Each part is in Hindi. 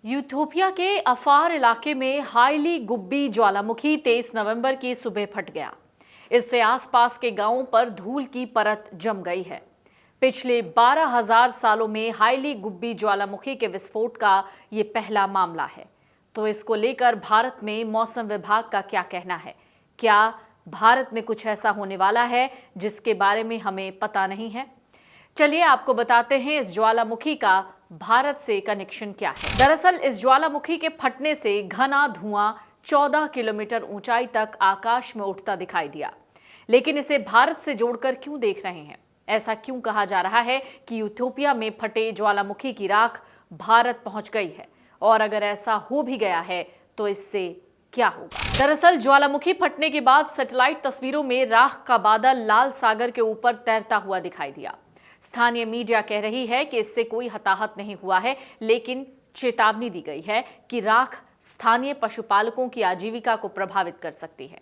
यूथोपिया के अफार इलाके में हाईली गुब्बी ज्वालामुखी 23 नवंबर की सुबह फट गया। इससे आसपास के गांवों पर धूल की परत जम गई है। पिछले 12,000 सालों में हाईली गुब्बी ज्वालामुखी के विस्फोट का ये पहला मामला है। तो इसको लेकर भारत में मौसम विभाग का क्या कहना है? क्या भारत में कुछ ऐसा होने वाला है जिसके बारे में हमें पता नहीं है? चलिए आपको बताते हैं इस ज्वालामुखी का भारत से कनेक्शन क्या है। दरअसल इस ज्वालामुखी के फटने से घना धुआं 14 किलोमीटर ऊंचाई तक आकाश में उठता दिखाई दिया। लेकिन इसे भारत से जोड़कर क्यों देख रहे हैं? ऐसा क्यों कहा जा रहा है कि यूथोपिया में फटे ज्वालामुखी की राख भारत पहुंच गई है? और अगर ऐसा हो भी गया है तो इससे क्या होगा? दरअसल ज्वालामुखी फटने के बाद सैटेलाइट तस्वीरों में राख का बादल लाल सागर के ऊपर तैरता हुआ दिखाई दिया। स्थानीय मीडिया कह रही है कि इससे कोई हताहत नहीं हुआ है, लेकिन चेतावनी दी गई है कि राख स्थानीय पशुपालकों की आजीविका को प्रभावित कर सकती है।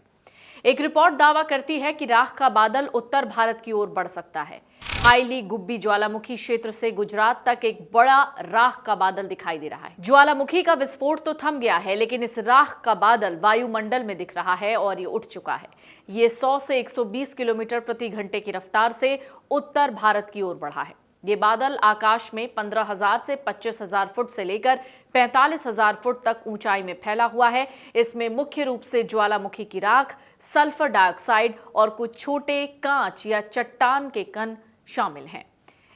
एक रिपोर्ट दावा करती है कि राख का बादल उत्तर भारत की ओर बढ़ सकता है। हाईली गुब्बी ज्वालामुखी क्षेत्र से गुजरात तक एक बड़ा राख का बादल दिखाई दे रहा है। ज्वालामुखी का विस्फोट तो थम गया है, लेकिन इस राख का बादल वायुमंडल में दिख रहा है और ये उठ चुका है। ये 100 से 120 किलोमीटर प्रति घंटे की रफ्तार से उत्तर भारत की ओर बढ़ा है। ये बादल आकाश में 15,000 से 25,000 फुट से लेकर 45,000 फुट तक ऊंचाई में फैला हुआ है। इसमें मुख्य रूप से ज्वालामुखी की राख, सल्फर डाइऑक्साइड और कुछ छोटे कांच या चट्टान के कण शामिल हैं।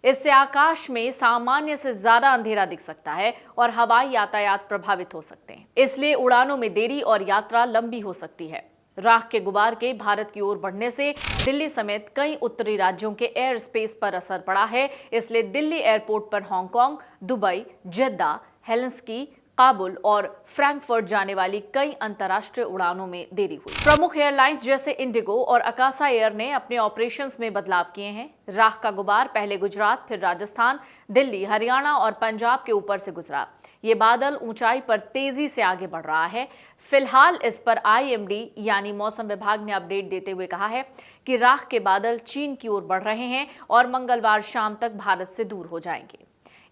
इससे आकाश में सामान्य से ज्यादा अंधेरा दिख सकता है और हवाई यातायात प्रभावित हो सकते हैं। इसलिए उड़ानों में देरी और यात्रा लंबी हो सकती है। राख के गुबार के भारत की ओर बढ़ने से दिल्ली समेत कई उत्तरी राज्यों के एयर स्पेस पर असर पड़ा है। इसलिए दिल्ली एयरपोर्ट पर हांगकांग, दुबई, जेद्दा, हेलसिंकी, काबुल और फ्रैंकफर्ट जाने वाली कई अंतर्राष्ट्रीय उड़ानों में देरी हुई। प्रमुख एयरलाइंस जैसे इंडिगो और अकासा एयर ने अपने ऑपरेशंस में बदलाव किए हैं। राख का गुबार पहले गुजरात, फिर राजस्थान, दिल्ली, हरियाणा और पंजाब के ऊपर से गुजरा। ये बादल ऊंचाई पर तेजी से आगे बढ़ रहा है। फिलहाल इस पर IMD यानी मौसम विभाग ने अपडेट देते हुए कहा है कि राख के बादल चीन की ओर बढ़ रहे हैं और मंगलवार शाम तक भारत से दूर हो जाएंगे।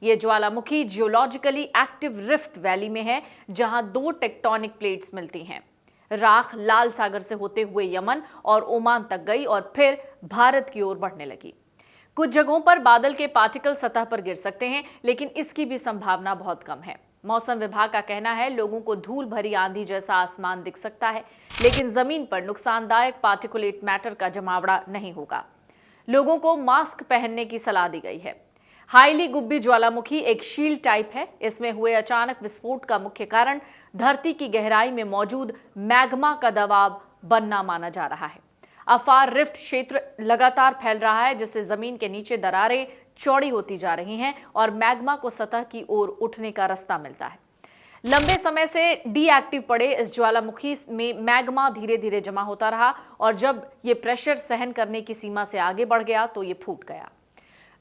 ये ज्वालामुखी जियोलॉजिकली एक्टिव रिफ्ट वैली में है, जहां 2 टेक्टोनिक प्लेट्स मिलती हैं। राख लाल सागर से होते हुए यमन और ओमान तक गई और फिर भारत की ओर बढ़ने लगी। कुछ जगहों पर बादल के पार्टिकल सतह पर गिर सकते हैं, लेकिन इसकी भी संभावना बहुत कम है। मौसम विभाग का कहना है लोगों को धूल भरी आंधी जैसा आसमान दिख सकता है, लेकिन जमीन पर नुकसानदायक पार्टिकुलेट मैटर का जमावड़ा नहीं होगा। लोगों को मास्क पहनने की सलाह दी गई है। हाईली गुब्बी ज्वालामुखी एक शील्ड टाइप है। इसमें हुए अचानक विस्फोट का मुख्य कारण धरती की गहराई में मौजूद मैग्मा का दबाव बनना माना जा रहा है। अफार रिफ्ट क्षेत्र लगातार फैल रहा है, जिससे जमीन के नीचे दरारें चौड़ी होती जा रही हैं और मैग्मा को सतह की ओर उठने का रास्ता मिलता है। लंबे समय से डीएक्टिव पड़े इस ज्वालामुखी में मैग्मा धीरे धीरे जमा होता रहा और जब ये प्रेशर सहन करने की सीमा से आगे बढ़ गया तो ये फूट गया।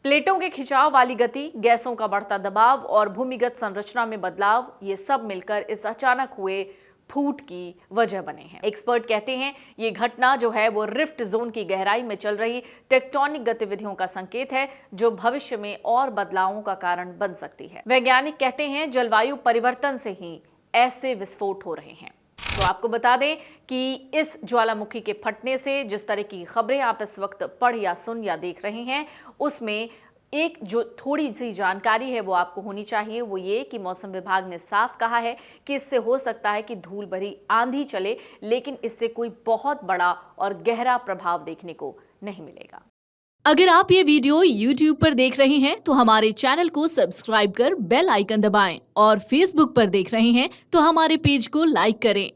प्लेटों के खिंचाव वाली गति, गैसों का बढ़ता दबाव और भूमिगत संरचना में बदलाव, ये सब मिलकर इस अचानक हुए फूट की वजह बने हैं। एक्सपर्ट कहते हैं ये घटना जो है वो रिफ्ट जोन की गहराई में चल रही टेक्टोनिक गतिविधियों का संकेत है, जो भविष्य में और बदलावों का कारण बन सकती है। वैज्ञानिक कहते हैं जलवायु परिवर्तन से ही ऐसे विस्फोट हो रहे हैं। तो आपको बता दें कि इस ज्वालामुखी के फटने से जिस तरह की खबरें आप इस वक्त पढ़ या सुन या देख रहे हैं, उसमें एक जो थोड़ी सी जानकारी है वो आपको होनी चाहिए। वो ये कि मौसम विभाग ने साफ कहा है कि इससे हो सकता है कि धूल भरी आंधी चले, लेकिन इससे कोई बहुत बड़ा और गहरा प्रभाव देखने को नहीं मिलेगा। अगर आप ये वीडियो YouTube पर देख रहे हैं तो हमारे चैनल को सब्सक्राइब कर बेल आइकन दबाएं और Facebook पर देख रहे हैं तो हमारे पेज को लाइक करें।